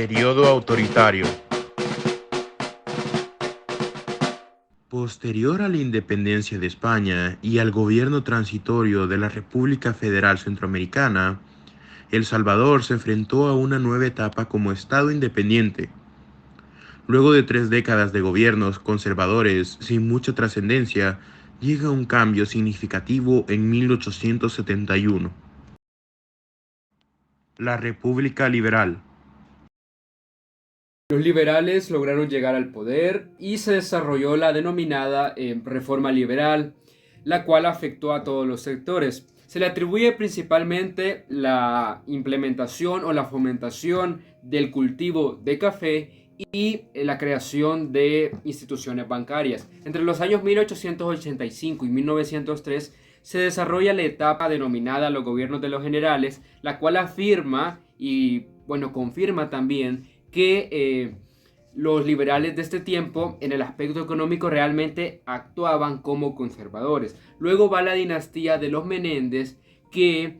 Periodo autoritario. Posterior a la independencia de España y al gobierno transitorio de la República Federal Centroamericana, El Salvador se enfrentó a una nueva etapa como Estado independiente. Luego de 3 décadas de gobiernos conservadores sin mucha trascendencia, llega un cambio significativo en 1871. La República Liberal. Los liberales lograron llegar al poder y se desarrolló la denominada Reforma Liberal, la cual afectó a todos los sectores. Se le atribuye principalmente la implementación o la fomentación del cultivo de café y la creación de instituciones bancarias. Entre los años 1885 y 1903 se desarrolla la etapa denominada los gobiernos de los generales, la cual afirma y confirma también que los liberales de este tiempo en el aspecto económico realmente actuaban como conservadores. Luego va la dinastía de los Menéndez, que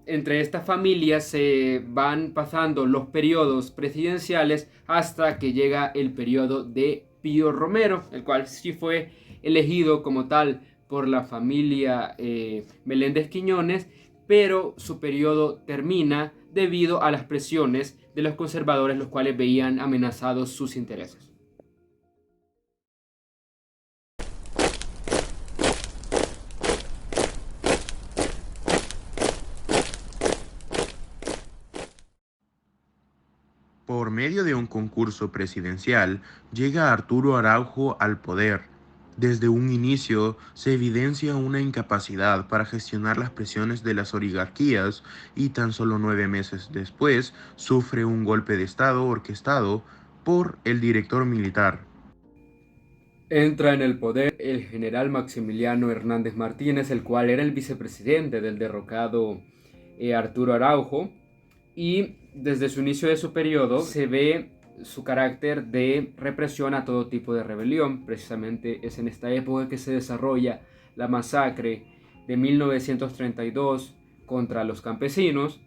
entre estas familias se van pasando los periodos presidenciales hasta que llega el periodo de Pío Romero, el cual sí fue elegido como tal por la familia Meléndez Quiñones, pero su periodo termina debido a las presiones de los conservadores, los cuales veían amenazados sus intereses. Por medio de un concurso presidencial, llega Arturo Araujo al poder. Desde un inicio se evidencia una incapacidad para gestionar las presiones de las oligarquías y tan solo 9 meses después sufre un golpe de Estado orquestado por el director militar. Entra en el poder el general Maximiliano Hernández Martínez, el cual era el vicepresidente del derrocado Arturo Araujo, y desde su inicio de su periodo se ve su carácter de represión a todo tipo de rebelión. Precisamente es en esta época que se desarrolla la masacre de 1932 contra los campesinos.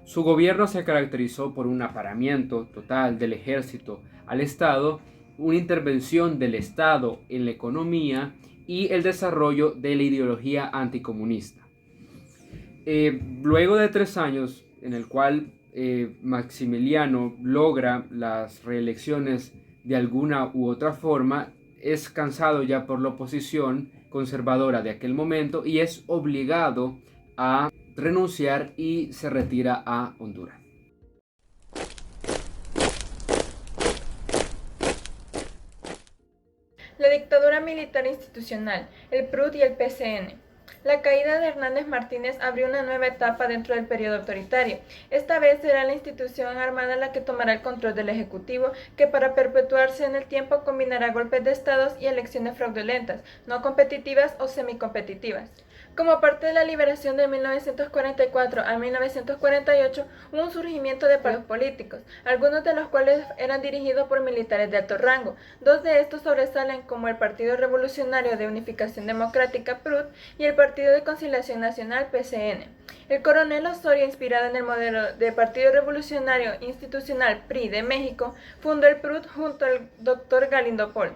Su gobierno se caracterizó por un aparamiento total del ejército al Estado, una intervención del Estado en la economía y el desarrollo de la ideología anticomunista. Luego de 3 años en el cual Maximiliano logra las reelecciones de alguna u otra forma, es cansado ya por la oposición conservadora de aquel momento y es obligado a renunciar y se retira a Honduras. La dictadura militar institucional, el PRUD y el PCN. La caída de Hernández Martínez abrió una nueva etapa dentro del periodo autoritario. Esta vez será la institución armada la que tomará el control del Ejecutivo, que para perpetuarse en el tiempo combinará golpes de estados y elecciones fraudulentas, no competitivas o semicompetitivas. Como parte de la liberación de 1944 a 1948, hubo un surgimiento de partidos políticos, algunos de los cuales eran dirigidos por militares de alto rango. Dos de estos sobresalen como el Partido Revolucionario de Unificación Democrática (PRUD) y el Partido de Conciliación Nacional (PCN). El coronel Osorio, inspirado en el modelo de Partido Revolucionario Institucional (PRI) de México, fundó el PRUD junto al Dr. Galindo Pol.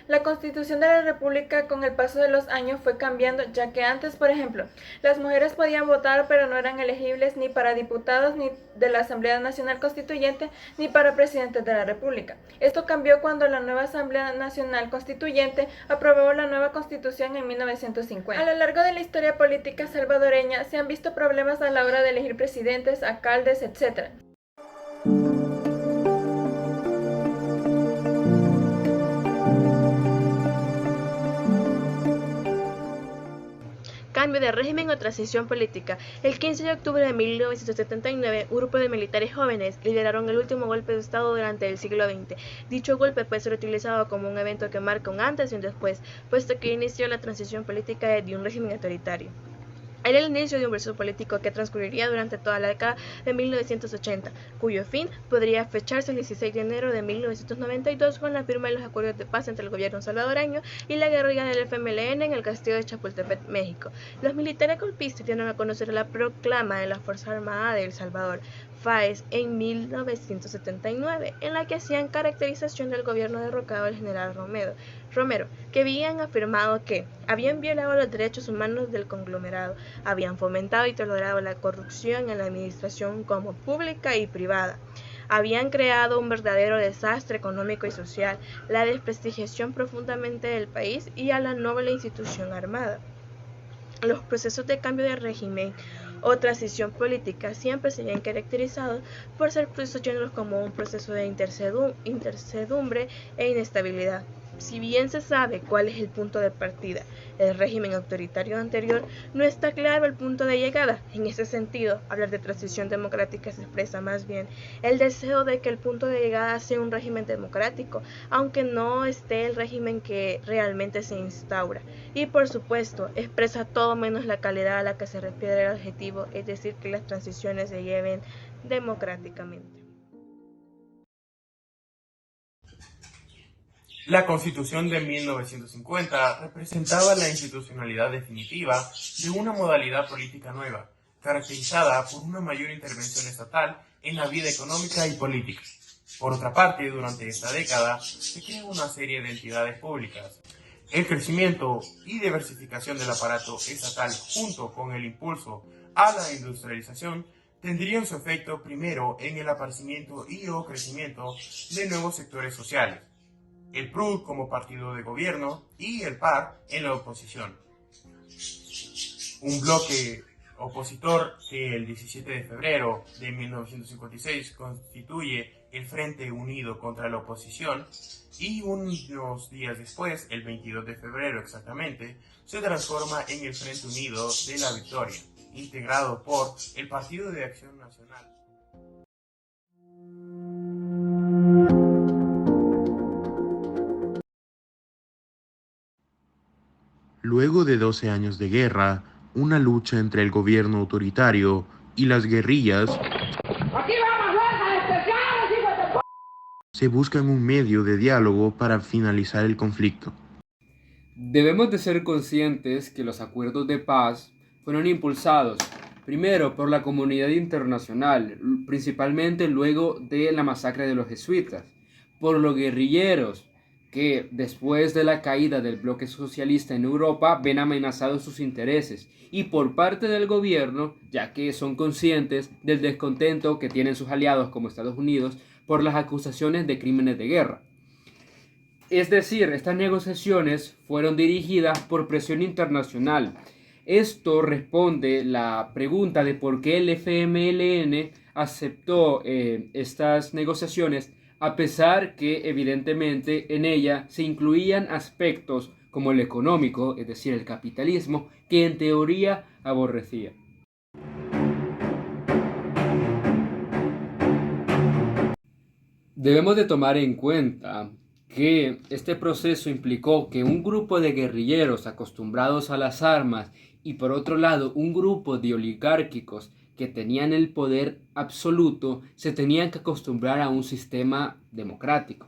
La Constitución de la República con el paso de los años fue cambiando, ya que antes, por ejemplo, las mujeres podían votar pero no eran elegibles ni para diputados ni de la Asamblea Nacional Constituyente ni para presidentes de la República. Esto cambió cuando la nueva Asamblea Nacional Constituyente aprobó la nueva Constitución en 1950. A lo largo de la historia política salvadoreña se han visto problemas a la hora de elegir presidentes, alcaldes, etc. Cambio de régimen o transición política. El 15 de octubre de 1979, un grupo de militares jóvenes lideraron el último golpe de Estado durante el siglo XX. Dicho golpe puede ser utilizado como un evento que marca un antes y un después, puesto que inició la transición política de un régimen autoritario. Era el inicio de un proceso político que transcurriría durante toda la década de 1980, cuyo fin podría fecharse el 16 de enero de 1992 con la firma de los acuerdos de paz entre el gobierno salvadoreño y la guerrilla del FMLN en el castillo de Chapultepec, México. Los militares golpistas dieron a conocer la proclama de la Fuerza Armada de El Salvador, FAES, en 1979, en la que hacían caracterización del gobierno derrocado del general Romero, que habían afirmado que habían violado los derechos humanos del conglomerado, habían fomentado y tolerado la corrupción en la administración como pública y privada, habían creado un verdadero desastre económico y social, la desprestigiación profundamente del país y a la noble institución armada. Los procesos de cambio de régimen o transición política siempre se habían caracterizado por ser procesos llenos como un proceso de incertidumbre e inestabilidad. Si bien se sabe cuál es el punto de partida, el régimen autoritario anterior, no está claro el punto de llegada. En ese sentido, hablar de transición democrática se expresa más bien el deseo de que el punto de llegada sea un régimen democrático, aunque no esté el régimen que realmente se instaura. Y por supuesto, expresa todo menos la calidad a la que se refiere el adjetivo, es decir, que las transiciones se lleven democráticamente. La Constitución de 1950 representaba la institucionalidad definitiva de una modalidad política nueva, caracterizada por una mayor intervención estatal en la vida económica y política. Por otra parte, durante esta década se crean una serie de entidades públicas. El crecimiento y diversificación del aparato estatal junto con el impulso a la industrialización tendrían su efecto primero en el aparecimiento y o crecimiento de nuevos sectores sociales, el PRUD como partido de gobierno y el PAR en la oposición. Un bloque opositor que el 17 de febrero de 1956 constituye el Frente Unido contra la Oposición y unos días después, el 22 de febrero exactamente, se transforma en el Frente Unido de la Victoria, integrado por el Partido de Acción Nacional. Luego de 12 años de guerra, una lucha entre el gobierno autoritario y las guerrillas, se buscan un medio de diálogo para finalizar el conflicto. Debemos de ser conscientes que los acuerdos de paz fueron impulsados primero por la comunidad internacional, principalmente luego de la masacre de los jesuitas, por los guerrilleros, que después de la caída del bloque socialista en Europa ven amenazados sus intereses, y por parte del gobierno, ya que son conscientes del descontento que tienen sus aliados como Estados Unidos por las acusaciones de crímenes de guerra. Es decir, estas negociaciones fueron dirigidas por presión internacional. Esto responde la pregunta de por qué el FMLN aceptó estas negociaciones, a pesar que evidentemente en ella se incluían aspectos como el económico, es decir, el capitalismo, que en teoría aborrecía. Debemos de tomar en cuenta que este proceso implicó que un grupo de guerrilleros acostumbrados a las armas y por otro lado un grupo de oligárquicos que tenían el poder absoluto se tenían que acostumbrar a un sistema democrático.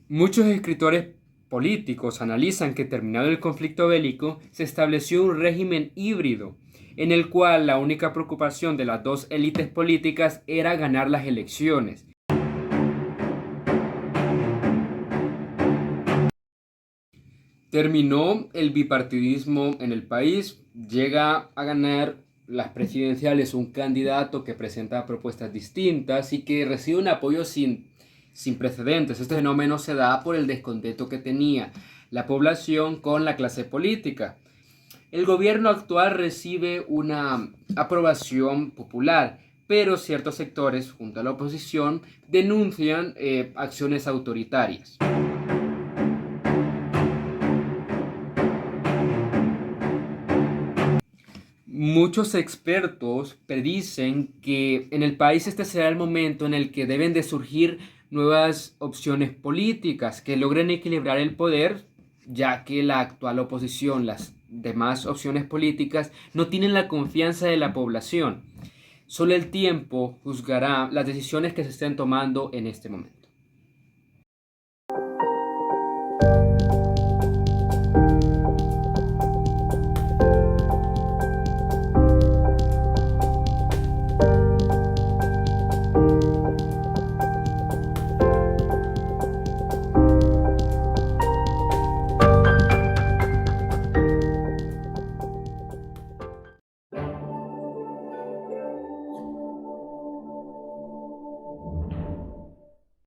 Muchos escritores políticos analizan que terminado el conflicto bélico se estableció un régimen híbrido en el cual la única preocupación de las dos élites políticas era ganar las elecciones. Terminó el bipartidismo en el país, llega a ganar las presidenciales un candidato que presenta propuestas distintas y que recibe un apoyo sin precedentes. Este fenómeno se da por el descontento que tenía la población con la clase política. El gobierno actual recibe una aprobación popular, pero ciertos sectores, junto a la oposición, denuncian acciones autoritarias. Muchos expertos predicen que en el país este será el momento en el que deben de surgir nuevas opciones políticas que logren equilibrar el poder, ya que la actual oposición, las demás opciones políticas no tienen la confianza de la población. Solo el tiempo juzgará las decisiones que se estén tomando en este momento.